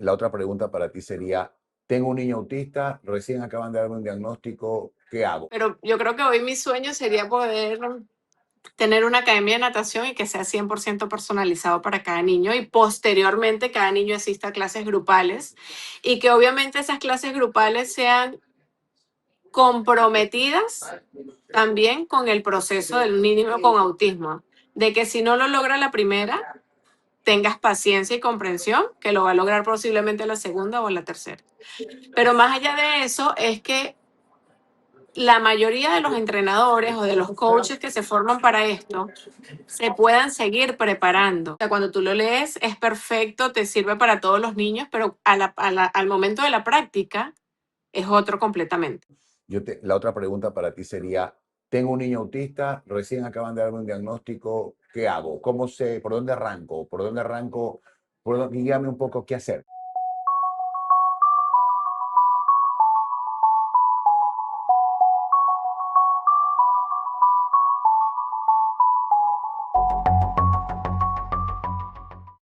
La otra pregunta para ti sería, tengo un niño autista, recién acaban de darme un diagnóstico, ¿qué hago? Pero yo creo que hoy mi sueño sería poder tener una academia de natación y que sea 100% personalizado para cada niño y posteriormente cada niño asista a clases grupales y que obviamente esas clases grupales sean comprometidas también con el proceso del niño con autismo, de que si no lo logra la primera, tengas paciencia y comprensión, que lo va a lograr posiblemente la segunda o la tercera. Pero más allá de eso, es que la mayoría de los entrenadores o de los coaches que se forman para esto se puedan seguir preparando. O sea, cuando tú lo lees es perfecto, te sirve para todos los niños, pero al momento de la práctica es otro completamente. La otra pregunta para ti sería, tengo un niño autista, recién acaban de darme un diagnóstico, ¿qué hago? ¿Cómo sé? ¿Por dónde arranco? ¿Por dónde arranco? Dígame un poco qué hacer.